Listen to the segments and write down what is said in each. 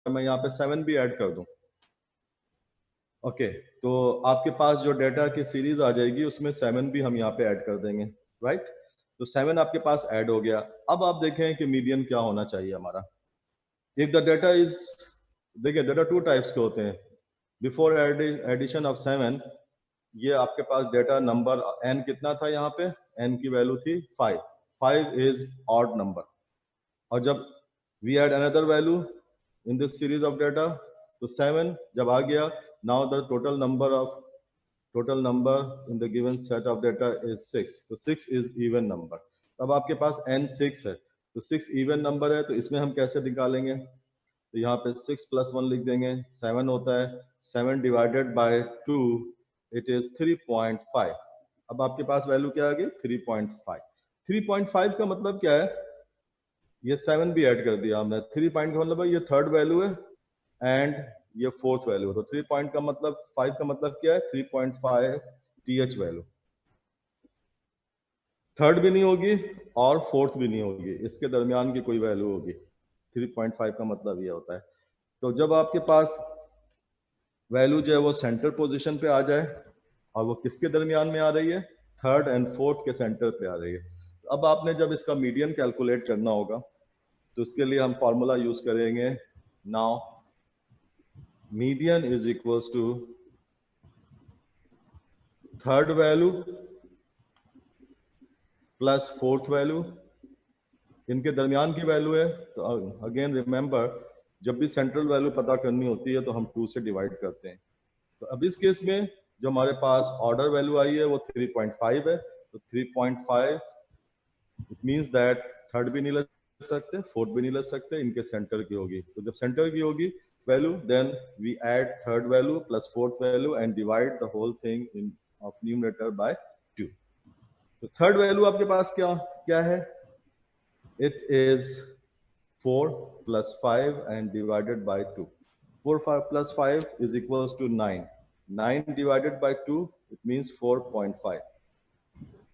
मैं यहाँ पे 7 भी ऐड कर दूं, ओके, तो आपके पास जो डेटा की सीरीज आ जाएगी उसमें 7 भी हम यहाँ पे ऐड कर देंगे, राइट। तो 7 आपके पास ऐड हो गया। अब आप देखें कि मीडियन क्या होना चाहिए हमारा। इफ द डेटा इज, देखिए डेटा 2 टाइप्स के होते हैं। बिफोर एडिशन ऑफ 7, ये आपके पास डेटा नंबर n कितना था, यहाँ पे n की वैल्यू थी 5। 5 इज ऑड नंबर। और जब we add another value in this series of data, तो 7 जब आ गया, now the total number in the given set of data is 6। तो 6 इज इवन नंबर। अब आपके पास n 6 है, तो 6 इवन नंबर है, तो इसमें हम कैसे निकालेंगे? तो यहाँ पे 6 + 1 लिख देंगे, 7 होता है। 7 डिवाइडेड बाय 2 इट इज 3.5। अब आपके पास वैल्यू क्या आ गई? 3.5। 3.5 का मतलब क्या है? ये 7 भी ऐड कर दिया हमने। 3 पॉइंट का मतलब है ये थर्ड वैल्यू है एंड ये फोर्थ वैल्यू है। तो 3 पॉइंट का मतलब 5 का मतलब क्या है? 3.5 th वैल्यू। थर्ड भी नहीं होगी और फोर्थ भी नहीं होगी, इसके दरमियान की कोई वैल्यू होगी। 3.5 का मतलब ये होता है। तो जब आपके पास वैल्यू जो है वो सेंटर पोजीशन पे आ जाए, और वो किसके दरमियान में आ रही है? थर्ड एंड फोर्थ के सेंटर पे आ रही है। तो अब आपने जब इसका मीडियन कैलकुलेट करना होगा, तो उसके लिए हम फॉर्मूला यूज करेंगे। Now median is equals to third value plus fourth value, इनके दरमियान की वैल्यू है। तो अगेन रिमेंबर, जब भी सेंट्रल वैल्यू पता करनी होती है तो हम 2 से डिवाइड करते हैं। तो अब इस केस में जो हमारे पास ऑर्डर वैल्यू आई है वो 3.5 है। तो 3.5 इट मींस दैट थर्ड भी नहीं ले सकते, फोर्थ भी नहीं ले सकते, इनके सेंटर की होगी। तो जब सेंटर की होगी value, then we add third value plus fourth value and divide the whole thing in of numerator by 2। तो थर्ड वैल्यू आपके पास क्या क्या है? It is 4 + 5 and divided by 2. 4 + 5 is equals to 9. 9 divided by 2, it means 4.5.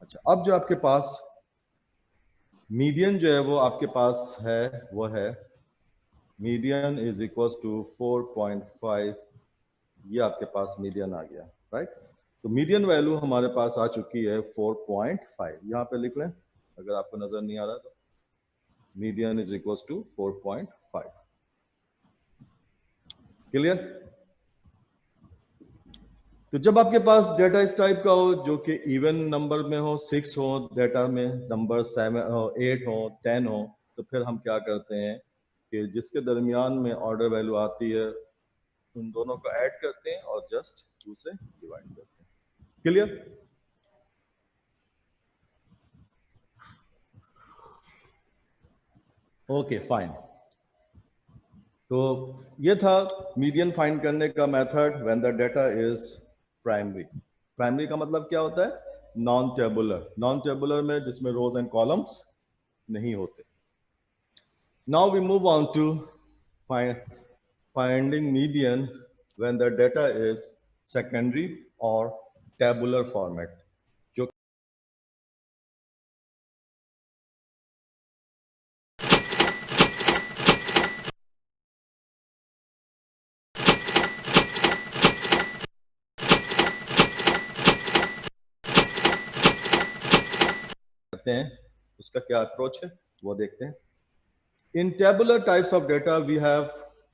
अच्छा, अब जो आपके पास मीडियन जो है वो आपके पास है, वो है मीडियन इज इक्वल्स टू 4.5। ये आपके पास मीडियन आ गया, राइट। तो मीडियन वैल्यू हमारे पास आ चुकी है 4.5। यहाँ पे लिख लें अगर आपको नजर नहीं आ रहा तो। Median is equals to 4.5। Clear? तो जब आपके पास डेटा इस टाइप का हो जो कि इवन नंबर में हो, 6 हो डेटा में, नंबर 7 8 हो, 10 हो, तो फिर हम क्या करते हैं कि जिसके दरमियान में ऑर्डर वैल्यू आती है उन दोनों को ऐड करते हैं और जस्ट 2 से डिवाइड करते हैं। क्लियर? Okay fine. तो ये था मीडियन फाइंड करने का method when the data is primary. Primary का मतलब क्या होता है? Non tabular. नॉन टेबुलर में जिसमें रोज एंड कॉलम्स नहीं होते। Now we move on to finding median when the data is secondary or tabular format। जो करते हैं उसका क्या अप्रोच है वो देखते हैं। In tabular types of data we have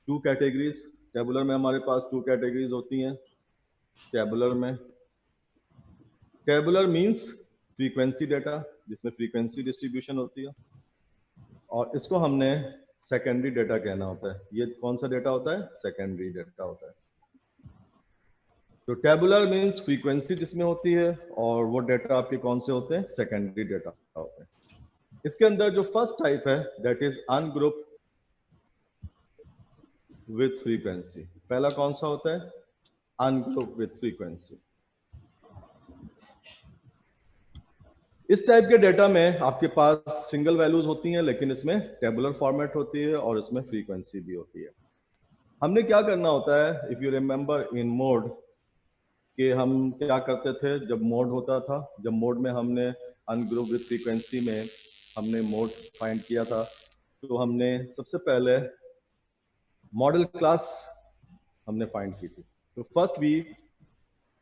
2 categories. Tabular में हमारे पास 2 कैटेगरीज होती हैं। टेबुलर मींस फ्रीक्वेंसी डेटा, जिसमें फ्रीक्वेंसी डिस्ट्रीब्यूशन होती है, और इसको हमने सेकेंडरी डेटा कहना होता है। ये कौन सा डेटा होता है? सेकेंडरी डेटा होता है। तो टेबुलर मींस फ्रीक्वेंसी जिसमें होती है, और वो डेटा आपके कौन से होते हैं? सेकेंडरी डेटा होते हैं। इसके अंदर जो फर्स्ट टाइप है that is ungroup with frequency. पहला कौन सा होता है? Ungroup with frequency. इस टाइप के डेटा में आपके पास सिंगल वैल्यूज होती हैं, लेकिन इसमें टेबुलर फॉर्मेट होती है और इसमें फ्रीक्वेंसी भी होती है। हमने क्या करना होता है, if you remember in mode, कि हम क्या करते थे जब मोड होता था, जब मोड में हमने अनग्रुप विथ फ्रीक्वेंसी में हमने मोड फाइंड किया था, तो हमने सबसे पहले मॉडल क्लास हमने फाइंड की थी। तो first we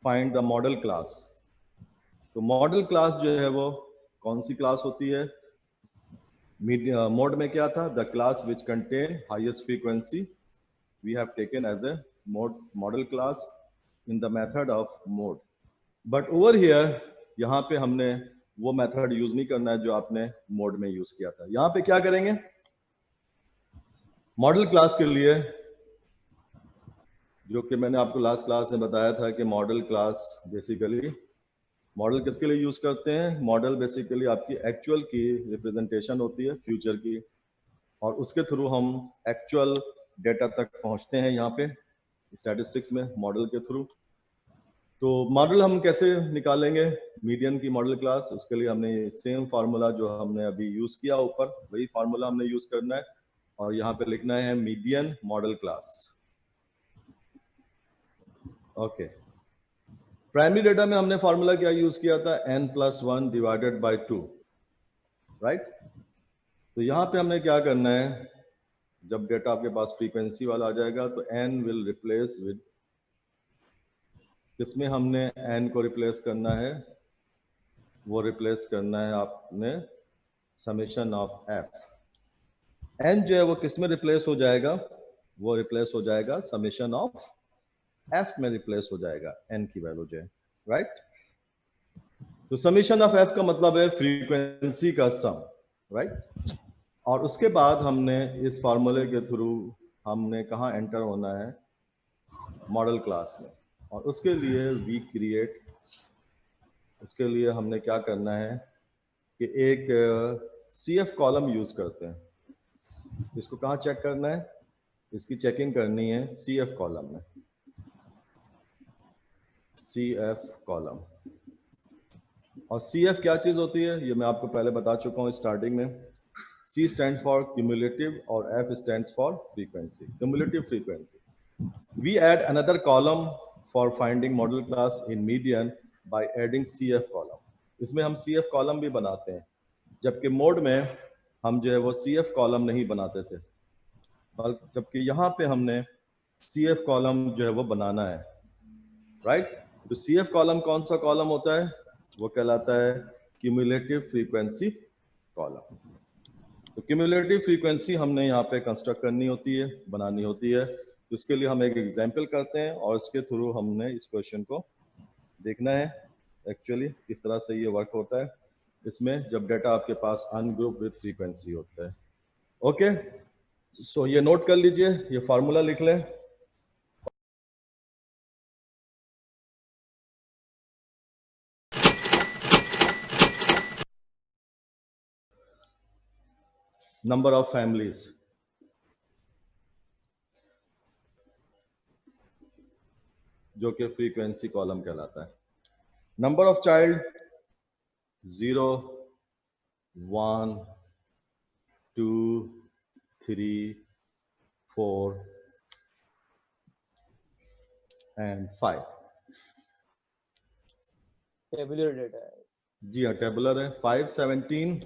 find the modal class. तो मॉडल क्लास जो है वो कौन सी क्लास होती है? मोड में क्या था? The class which contain highest frequency we have taken as a modal class in the method of mode. But over here यहाँ पे हमने वो मेथड यूज नहीं करना है जो आपने मोड में यूज किया था। यहाँ पे क्या करेंगे? मॉडल क्लास के लिए, जो कि मैंने आपको लास्ट क्लास में बताया था कि मॉडल क्लास बेसिकली, मॉडल किसके लिए यूज करते हैं? मॉडल बेसिकली आपकी एक्चुअल की रिप्रेजेंटेशन होती है, फ्यूचर की, और उसके थ्रू हम एक्चुअल डेटा तक पहुंचते हैं यहाँ पे स्टैटिस्टिक्स में मॉडल के थ्रू। तो मॉडल हम कैसे निकालेंगे मीडियन की मॉडल क्लास? उसके लिए हमने सेम फार्मूला जो हमने अभी यूज किया ऊपर, वही फार्मूला हमने यूज करना है और यहाँ पे लिखना है median model class. Okay, primary data में हमने फार्मूला क्या यूज किया था? n+1 divided by 2, right? तो यहाँ पे हमने क्या करना है, जब डेटा आपके पास फ्रीक्वेंसी वाला आ जाएगा तो n विल रिप्लेस विद, किसमें हमने n को रिप्लेस करना है? वो रिप्लेस करना है आपने समेशन ऑफ f। n जो है वो किस में रिप्लेस हो जाएगा? वो रिप्लेस हो जाएगा समेशन ऑफ f में रिप्लेस हो जाएगा n की वैल्यू जो है, राइट? तो समेशन ऑफ f का मतलब है फ्रीक्वेंसी का सम, राइट? और उसके बाद हमने इस फार्मूले के थ्रू हमने कहाँ एंटर होना है? मॉडल क्लास में। और उसके लिए वी क्रिएट, उसके लिए हमने क्या करना है कि एक CF कॉलम यूज करते हैं। इसको कहाँ चेक करना है? इसकी चेकिंग करनी है CF कॉलम में, CF कॉलम। और CF क्या चीज होती है ये मैं आपको पहले बता चुका हूँ स्टार्टिंग में। C स्टैंड फॉर क्यूमुलेटिव और F stands for frequency, cumulative frequency. We add another column for finding model class in median by adding CF column. इसमें हम CF column भी बनाते हैं, जबकि मोड में हम जो है वो CF column नहीं बनाते थे, जबकि यहाँ पे हमने CF column जो है वो बनाना है, राइट? तो CF column कौन सा column होता है? वो कहलाता है क्यूमुलेटिव फ्रीक्वेंसी कॉलम। तो क्यूमुलेटिव फ्रीक्वेंसी हमने यहाँ पे कंस्ट्रक्ट करनी होती है, बनानी होती है। तो इसके लिए हम एक एग्जाम्पल करते हैं और इसके थ्रू हमने इस क्वेश्चन को देखना है एक्चुअली किस तरह से ये वर्क होता है, इसमें जब डेटा आपके पास अनग्रुप विद फ्रीक्वेंसी होता है। ओके, सो ये नोट कर लीजिए, ये फार्मूला लिख लें। नंबर ऑफ फैमिलीज, जो कि फ्रीक्वेंसी कॉलम कहलाता है। Number of child 0, 1, 2, 3, 4 and 5। Tabular data है। जी हाँ, टेबुलर है। 5, 17,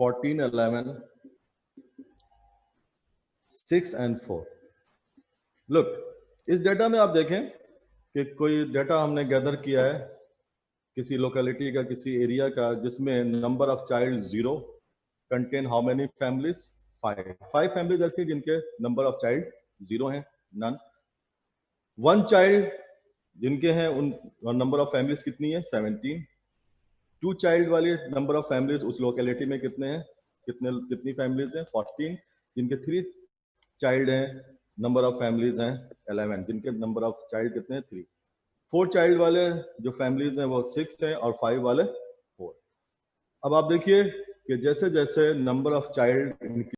14, 11, 6 एंड 4। लुक, इस डेटा में आप देखें कि कोई डेटा हमने गैदर किया है किसी लोकेलिटी का, किसी एरिया का, जिसमें number of child 0, contain how many families? 5 families ऐसी जिनके नंबर ऑफ चाइल्ड 0 हैं, नन। 1 चाइल्ड जिनके हैं उन नंबर ऑफ फैमिलीज कितनी है? 17। 2 चाइल्ड वाली नंबर ऑफ फैमिलीज उस लोकेलिटी में कितने हैं, कितनी फैमिलीज हैं? 14। जिनके 3 चाइल्ड हैं, नंबर ऑफ फैमिलीज हैं 11। जिनके नंबर ऑफ चाइल्ड कितने हैं? 3। 4 चाइल्ड वाले जो फैमिलीज हैं वो 6 हैं और 5 वाले 4। अब आप देखिए कि जैसे जैसे नंबर ऑफ चाइल्ड